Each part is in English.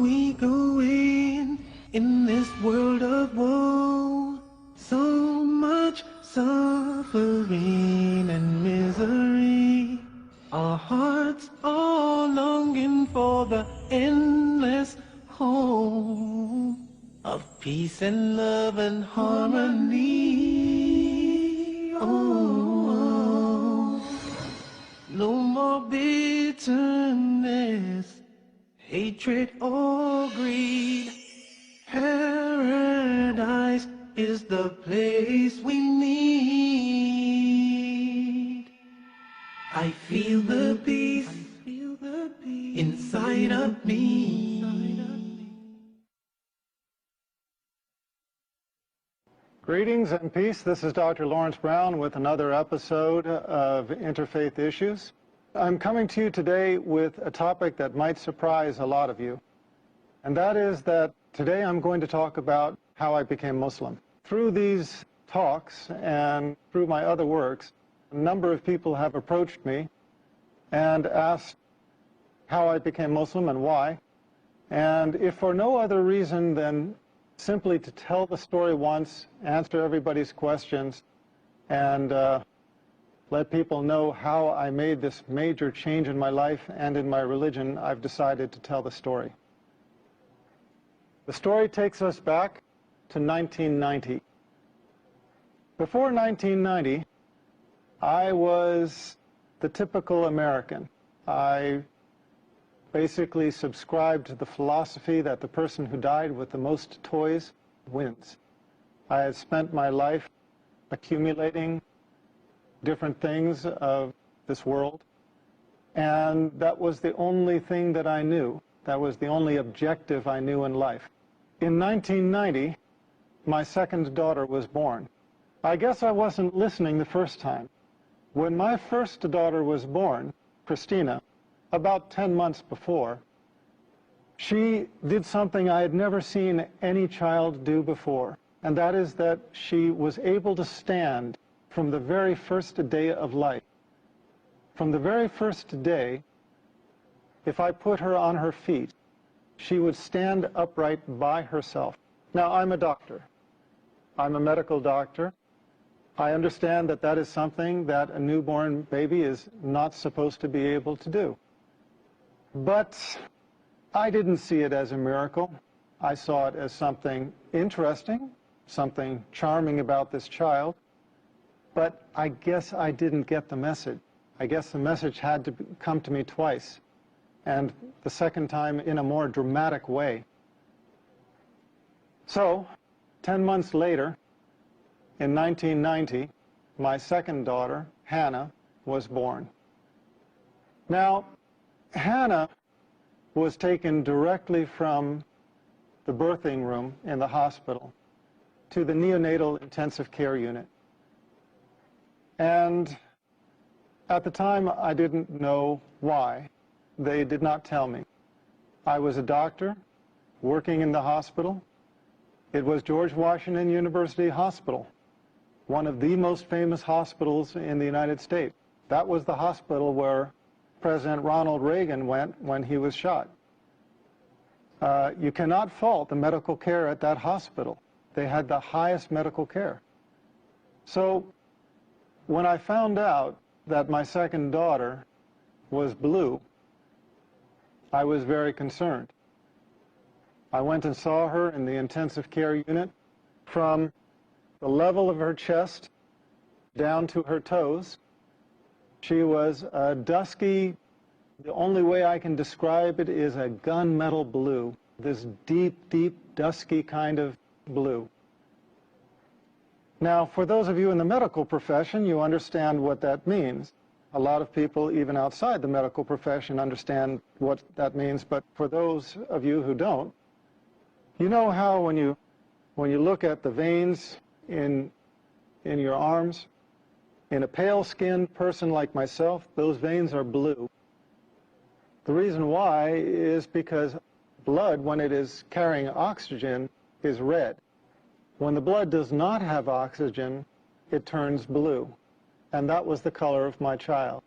we going in this world of woe? So much suffering and misery. Our hearts are longing for the endless home of peace and love and harmony. Oh, no more bitterness, hatred or greed. Paradise is the place we need. I feel the peace inside of me. Greetings and peace. This is Dr. Laurence Brown with another episode of Interfaith Issues. I'm coming to you today with a topic that might surprise a lot of you. And that is that today I'm going to talk about how I became Muslim. Through these talks and through my other works, a number of people have approached me and asked how I became Muslim and why. And if for no other reason than simply to tell the story once, answer everybody's questions, and let people know how I made this major change in my life and in my religion, I've decided to tell the story. The story takes us back to 1990. Before 1990, I was the typical American. I basically subscribed to the philosophy that the person who died with the most toys wins. I had spent my life accumulating different things of this world, and that was the only thing that I knew. That was the only objective I knew in life. In 1990, my second daughter was born. I guess I wasn't listening the first time. When my first daughter was born, Christina, about 10 months before, she did something I had never seen any child do before, and that is that she was able to stand from the very first day of life. From the very first day, if I put her on her feet, she would stand upright by herself. Now, I'm a doctor. I'm a medical doctor. I understand that that is something that a newborn baby is not supposed to be able to do. But I didn't see it as a miracle. I saw it as something interesting, something charming about this child. But I guess I didn't get the message. I guess the message had to come to me twice, and the second time in a more dramatic way. So, 10 months later, in 1990, my second daughter, Hannah, was born. Now, Hannah was taken directly from the birthing room in the hospital to the neonatal intensive care unit. And at the time, I didn't know why. They did not tell me. I was a doctor working in the hospital. It was George Washington University Hospital, one of the most famous hospitals in the United States. That was the hospital where President Ronald Reagan went when he was shot. You cannot fault the medical care at that hospital. They had the highest medical care. So when I found out that my second daughter was blue, I was very concerned. I went and saw her in the intensive care unit. From the level of her chest down to her toes, she was a dusky, the only way I can describe it is a gunmetal blue, this deep, deep, dusky kind of blue. Now, for those of you in the medical profession, you understand what that means. A lot of people, even outside the medical profession, understand what that means, but for those of you who don't, you know how when you look at the veins in your arms, in a pale-skinned person like myself, those veins are blue. The reason why is because blood, when it is carrying oxygen, is red. When the blood does not have oxygen, it turns blue. And that was the color of my child.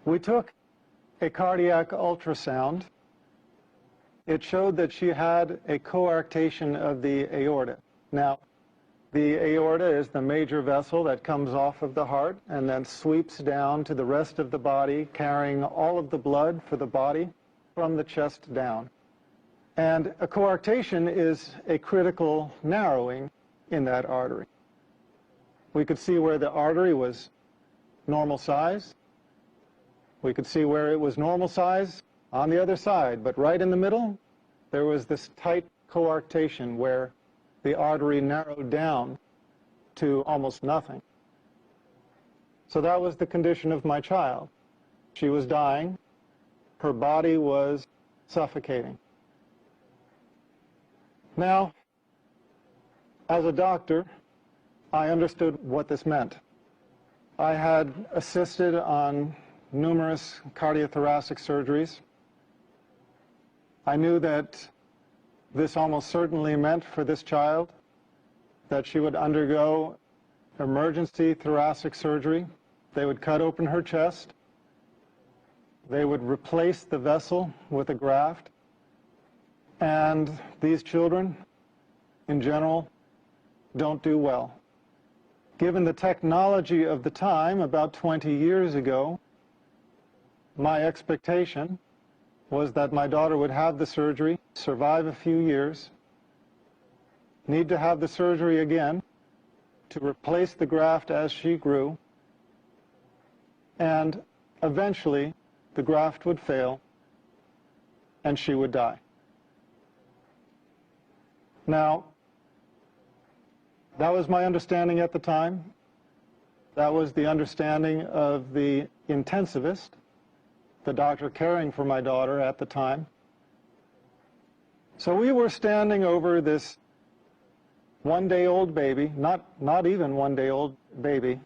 We took a cardiac ultrasound it showed that she had a coarctation of the aorta. Now, the aorta is the major vessel that comes off of the heart and then sweeps down to the rest of the body, carrying all of the blood for the body from the chest down. And a coarctation is a critical narrowing in that artery. We could see where the artery was normal size. We could see where it was normal size on the other side, but right in the middle, there was this tight coarctation where the artery narrowed down to almost nothing. So that was the condition of my child. She was dying. Her body was suffocating. Now, as a doctor, I understood what this meant. I had assisted on numerous cardiothoracic surgeries. I knew that this almost certainly meant for this child that she would undergo emergency thoracic surgery. They would cut open her chest. They would replace the vessel with a graft. And these children, in general, don't do well. Given the technology of the time, about 20 years ago, my expectation was that my daughter would have the surgery, survive a few years, need to have the surgery again to replace the graft as she grew, and eventually the graft would fail and she would die. Now, that was my understanding at the time. That was the understanding of the intensivist, the doctor caring for my daughter at the time. So we were standing over this one-day-old baby, not even one-day-old baby,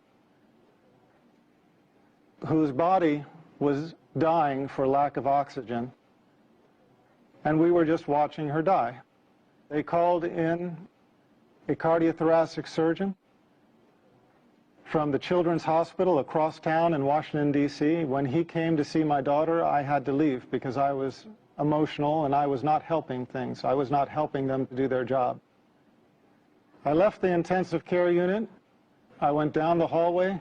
whose body was dying for lack of oxygen, and we were just watching her die. They called in a cardiothoracic surgeon from the Children's Hospital across town in Washington, D.C. When he came to see my daughter, I had to leave because I was emotional and I was not helping things. I was not helping them to do their job. I left the intensive care unit. I went down the hallway.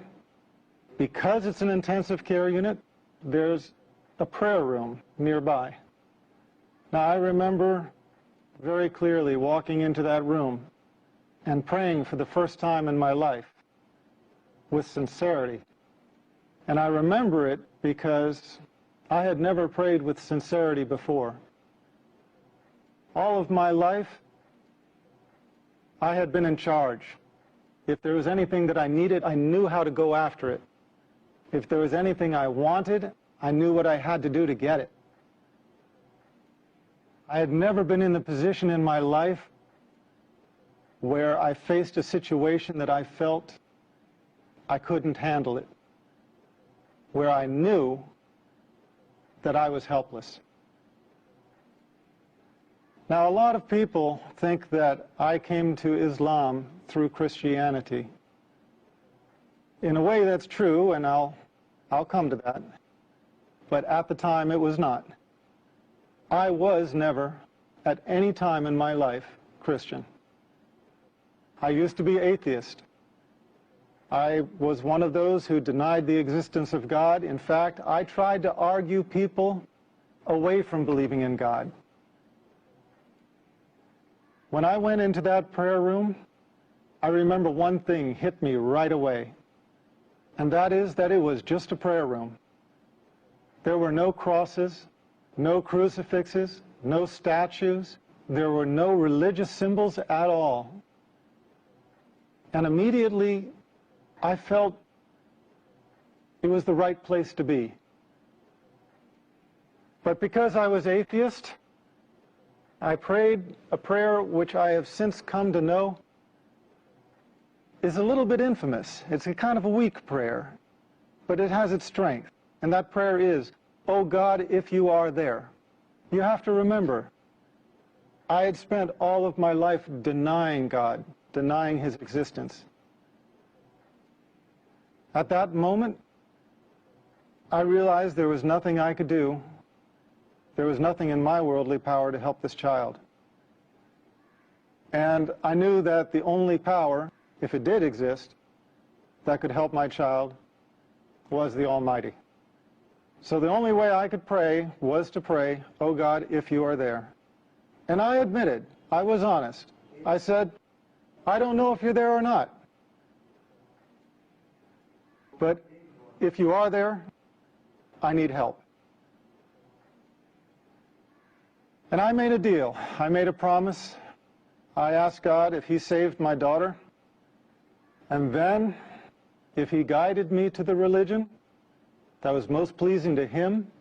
Because it's an intensive care unit, there's a prayer room nearby. Now, I remember very clearly walking into that room and praying for the first time in my life with sincerity. And I remember it because I had never prayed with sincerity before. All of my life, I had been in charge. If there was anything that I needed, I knew how to go after it. If there was anything I wanted, I knew what I had to do to get it. I had never been in the position in my life where I faced a situation that I felt I couldn't handle it, where I knew that I was helpless. Now, a lot of people think that I came to Islam through Christianity. In a way, that's true, and I'll come to that. But at the time, it was not. I was never, at any time in my life, Christian. I used to be atheist. I was one of those who denied the existence of God. In fact, I tried to argue people away from believing in God. When I went into that prayer room, I remember one thing hit me right away, and that is that it was just a prayer room. There were no crosses, no crucifixes, no statues. There were no religious symbols at all. And immediately, I felt it was the right place to be. But because I was atheist, I prayed a prayer which I have since come to know is a little bit infamous. It's a kind of a weak prayer, but it has its strength. And that prayer is, "Oh God, if you are there." You have to remember, I had spent all of my life denying God, denying his existence. At that moment, I realized there was nothing I could do there was nothing in my worldly power to help this child. And I knew that the only power, if it did exist, that could help my child was the Almighty. So the only way I could pray was to pray, "Oh God, if you are there." And I admitted, I was honest. I said, "I don't know if you're there or not. But if you are there, I need help." And I made a deal. I made a promise. I asked God if He saved my daughter, and then if He guided me to the religion that was most pleasing to Him,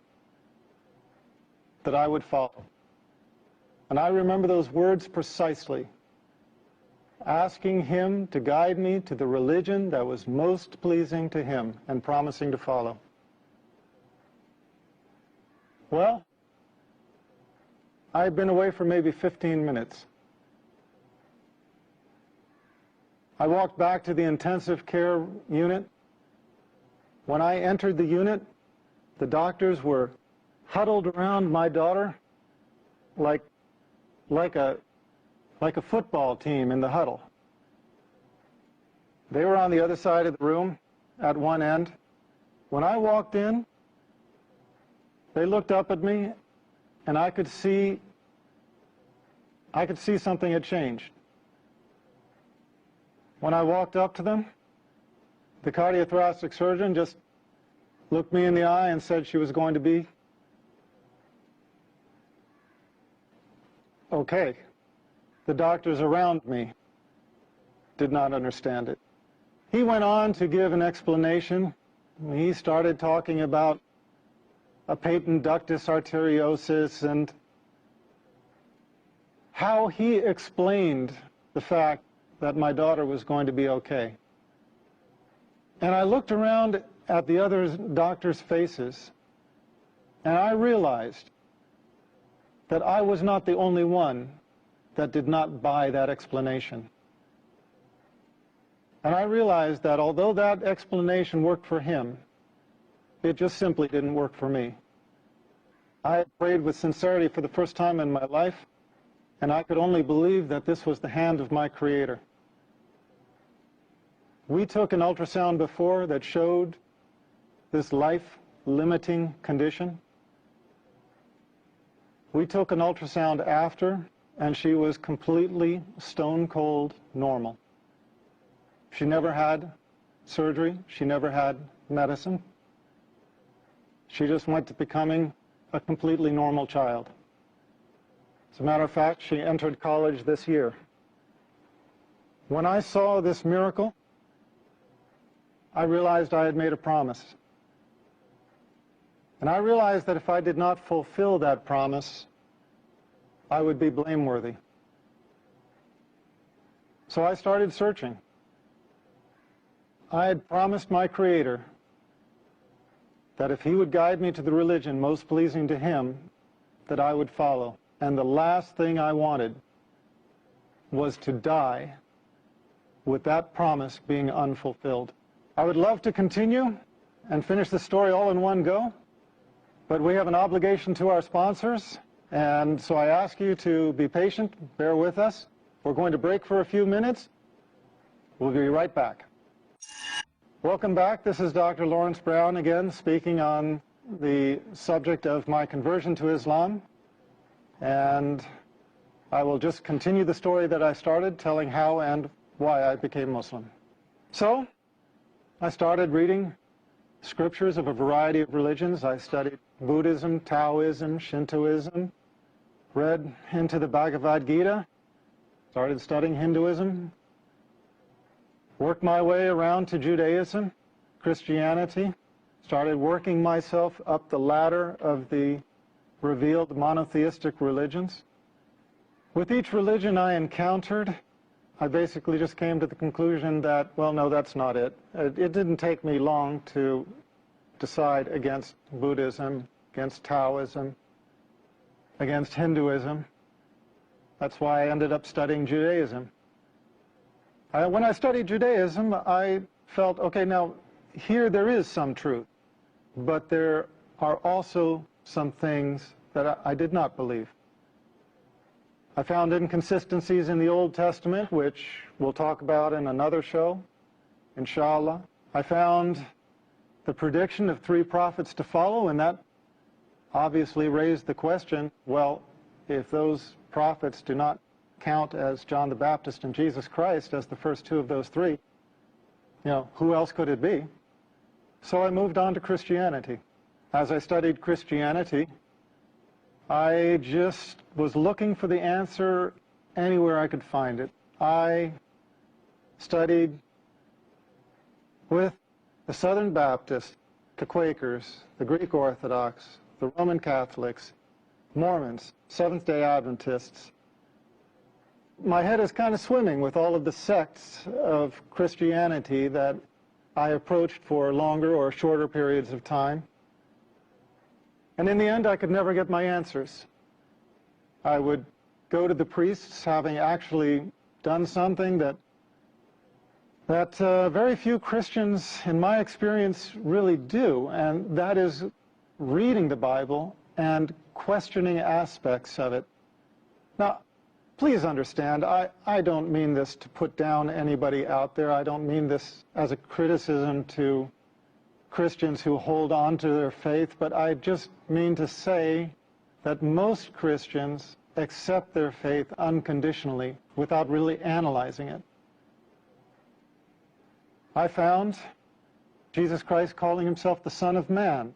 that I would follow. And I remember those words precisely, asking Him to guide me to the religion that was most pleasing to Him and promising to follow. Well, I had been away for maybe 15 minutes. I walked back to the intensive care unit. When I entered the unit, the doctors were huddled around my daughter like a football team in the huddle. They were on the other side of the room at one end. When I walked in, they looked up at me, and I could see something had changed. When I walked up to them, the cardiothoracic surgeon just looked me in the eye and said she was going to be okay. The doctors around me did not understand it. He went on to give an explanation. He started talking about a patent ductus arteriosus and how he explained the fact that my daughter was going to be okay. And I looked around at the other doctors' faces, and I realized that I was not the only one that did not buy that explanation. And I realized that although that explanation worked for him, it just simply didn't work for me. I had prayed with sincerity for the first time in my life, and I could only believe that this was the hand of my Creator. We took an ultrasound before that showed this life-limiting condition. We took an ultrasound after, and she was completely stone-cold normal. She never had surgery. She never had medicine. She just went to becoming a completely normal child. As a matter of fact, she entered college this year. When I saw this miracle, I realized I had made a promise. And I realized that if I did not fulfill that promise, I would be blameworthy. So I started searching. I had promised my Creator that if He would guide me to the religion most pleasing to Him, that I would follow. And the last thing I wanted was to die with that promise being unfulfilled. I would love to continue and finish the story all in one go, but we have an obligation to our sponsors, and so I ask you to be patient, bear with us. We're going to break for a few minutes. We'll be right back. Welcome back. This is Dr. Laurence Brown again, speaking on the subject of my conversion to Islam. And I will just continue the story that I started, telling how and why I became Muslim. So, I started reading scriptures of a variety of religions. I studied Buddhism, Taoism, Shintoism, read into the Bhagavad Gita, started studying Hinduism, worked my way around to Judaism, Christianity, started working myself up the ladder of the revealed monotheistic religions. With each religion I encountered, I basically just came to the conclusion that, well, no, that's not it. It didn't take me long to decide against Buddhism, against Taoism, against Hinduism. That's why I ended up studying Judaism. When I studied Judaism, I felt, okay, now here there is some truth, but there are also some things that I did not believe. I found inconsistencies in the Old Testament, which we'll talk about in another show, inshallah. I found the prediction of 3 prophets to follow, and that obviously raised the question, well, if those prophets do not count as John the Baptist and Jesus Christ as the first 2 of those 3, who else could it be? So I moved on to Christianity. As I studied Christianity, I just was looking for the answer anywhere I could find it. I studied with the Southern Baptists, the Quakers, the Greek Orthodox, the Roman Catholics, Mormons, Seventh-day Adventists. My head is kind of swimming with all of the sects of Christianity that I approached for longer or shorter periods of time. And in the end, I could never get my answers. I would go to the priests, having actually done something that very few Christians, in my experience, really do, and that is reading the Bible and questioning aspects of it. Now, please understand, I don't mean this to put down anybody out there. I don't mean this as a criticism to Christians who hold on to their faith, but I just mean to say that most Christians accept their faith unconditionally without really analyzing it. I found Jesus Christ calling himself the Son of Man,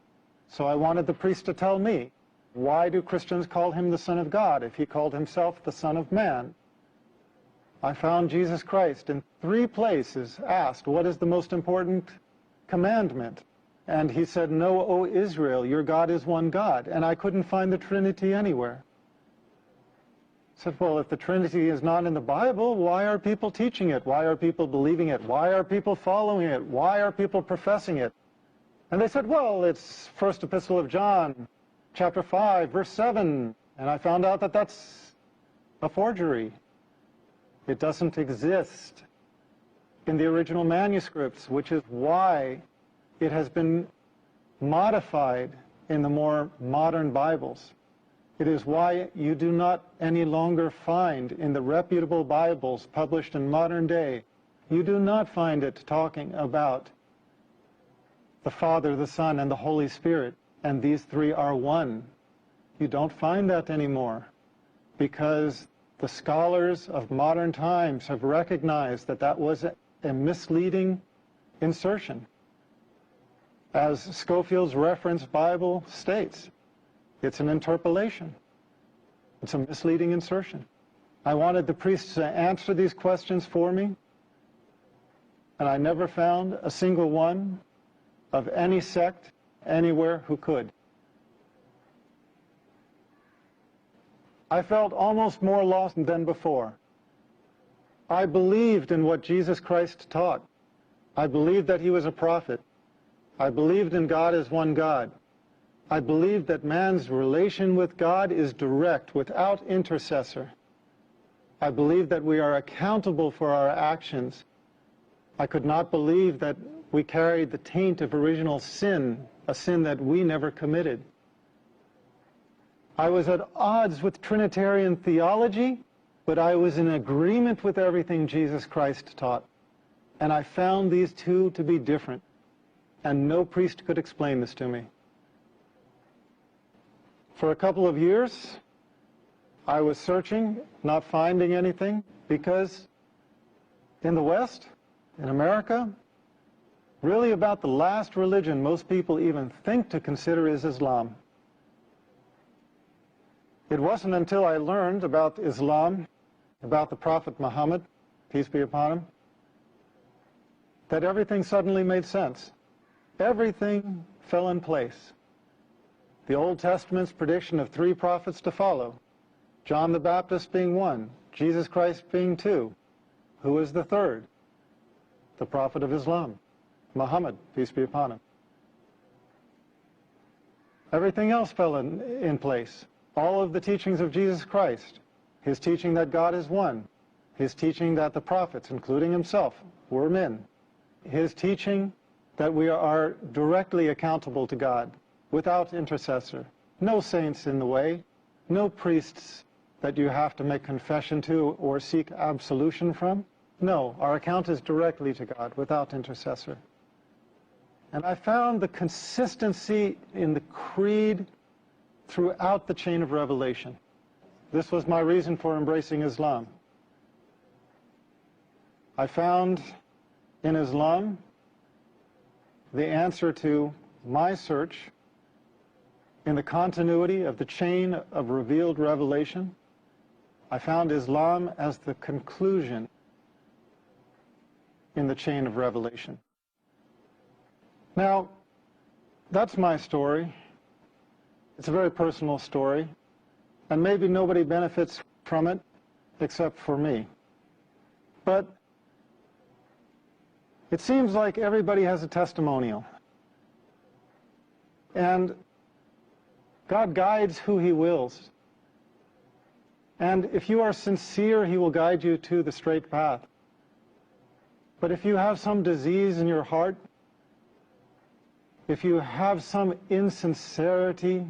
so I wanted the priest to tell me, why do Christians call him the Son of God if he called himself the Son of Man? I found Jesus Christ in 3 places asked, what is the most important commandment? And he said, "Know, O Israel, your God is one God." And I couldn't find the Trinity anywhere. I said, well, if the Trinity is not in the Bible, why are people teaching it? Why are people believing it? Why are people following it? Why are people professing it? And they said, well, it's First Epistle of John, chapter 5, verse 7. And I found out that that's a forgery. It doesn't exist in the original manuscripts, which is why it has been modified in the more modern Bibles. It is why you do not any longer find in the reputable Bibles published in modern day, you do not find it talking about the Father, the Son, and the Holy Spirit, and these 3 are one. You don't find that anymore because the scholars of modern times have recognized that that was a misleading insertion. As Scofield's Reference Bible states, it's an interpolation. It's a misleading insertion. I wanted the priests to answer these questions for me, and I never found a single one of any sect anywhere who could. I felt almost more lost than before. I believed in what Jesus Christ taught. I believed that he was a prophet. I believed in God as one God. I believed that man's relation with God is direct, without intercessor. I believed that we are accountable for our actions. I could not believe that we carried the taint of original sin, a sin that we never committed. I was at odds with Trinitarian theology, but I was in agreement with everything Jesus Christ taught. And I found these 2 to be different. And no priest could explain this to me. For a couple of years, I was searching, not finding anything, because in the West, in America, really about the last religion most people even think to consider is Islam. It wasn't until I learned about Islam, about the Prophet Muhammad, peace be upon him, that everything suddenly made sense. Everything fell in place. The Old Testament's prediction of 3 prophets to follow, John the Baptist being 1, Jesus Christ being 2. Who is the 3rd? The Prophet of Islam, Muhammad, peace be upon him. Everything else fell in place. All of the teachings of Jesus Christ, his teaching that God is one, his teaching that the prophets, including himself, were men, his teaching that we are directly accountable to God, without intercessor, no saints in the way, no priests that you have to make confession to or seek absolution from. No, our account is directly to God without intercessor. And I found the consistency in the creed throughout the chain of revelation. This was my reason for embracing Islam. I found in Islam the answer to my search in the continuity of the chain of revealed revelation. I found Islam as the conclusion in the chain of revelation. Now, that's my story. It's a very personal story, and maybe nobody benefits from it except for me. But it seems like everybody has a testimonial. And God guides who He wills. And if you are sincere, He will guide you to the straight path. But if you have some disease in your heart, if you have some insincerity,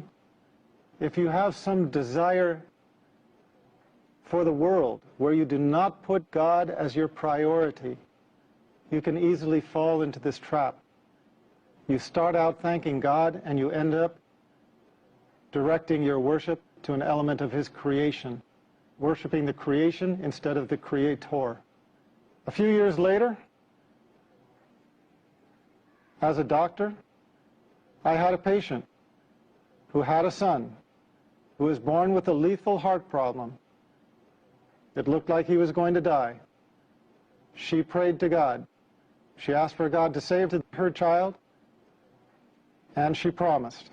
if you have some desire for the world where you do not put God as your priority, you can easily fall into this trap. You start out thanking God and you end up directing your worship to an element of His creation, worshiping the creation instead of the Creator. A few years later, as a doctor, I had a patient who had a son who was born with a lethal heart problem. It looked like he was going to die. She prayed to God. She asked for God to save her child, and she promised.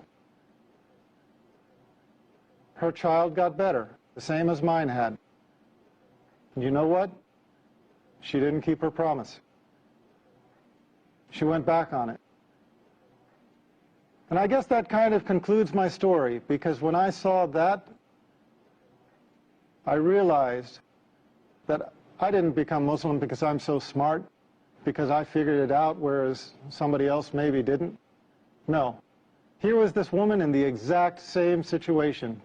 Her child got better, the same as mine had. And you know what? She didn't keep her promise. She went back on it. And I guess that kind of concludes my story, because when I saw that, I realized that I didn't become Muslim because I'm so smart, because I figured it out, whereas somebody else maybe didn't. No. Here was this woman in the exact same situation.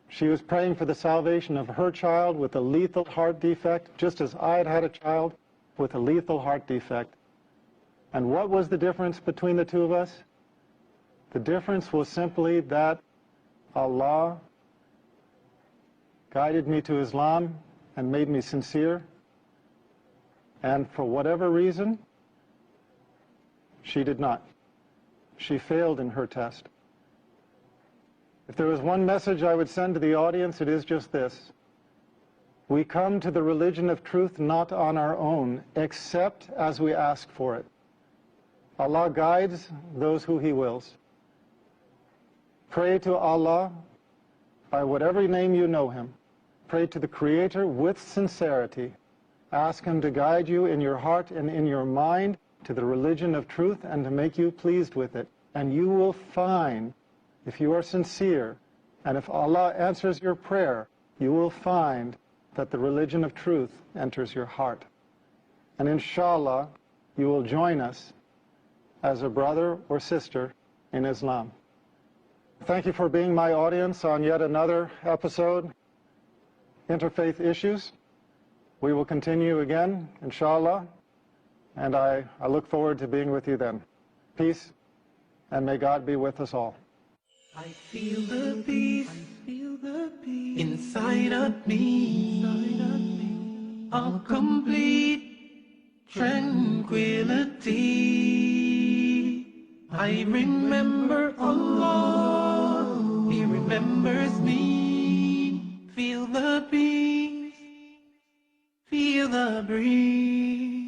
She was praying for the salvation of her child with a lethal heart defect, just as I had had a child with a lethal heart defect. And what was the difference between the two of us? The difference was simply that Allah guided me to Islam and made me sincere. And for whatever reason, she did not. She failed in her test. If there was one message I would send to the audience, it is just this. We come to the religion of truth not on our own, except as we ask for it. Allah guides those who He wills. Pray to Allah by whatever name you know Him. Pray to the Creator with sincerity. Ask Him to guide you in your heart and in your mind to the religion of truth and to make you pleased with it. And you will find, if you are sincere, and if Allah answers your prayer, you will find that the religion of truth enters your heart. And inshallah, you will join us as a brother or sister in Islam. Thank you for being my audience on yet another episode, Interfaith Issues. We will continue again, inshallah, and I look forward to being with you then. Peace, and may God be with us all. I feel the peace, inside of me, of complete tranquility. I remember Allah, He remembers me. Feel the peace, feel the breeze.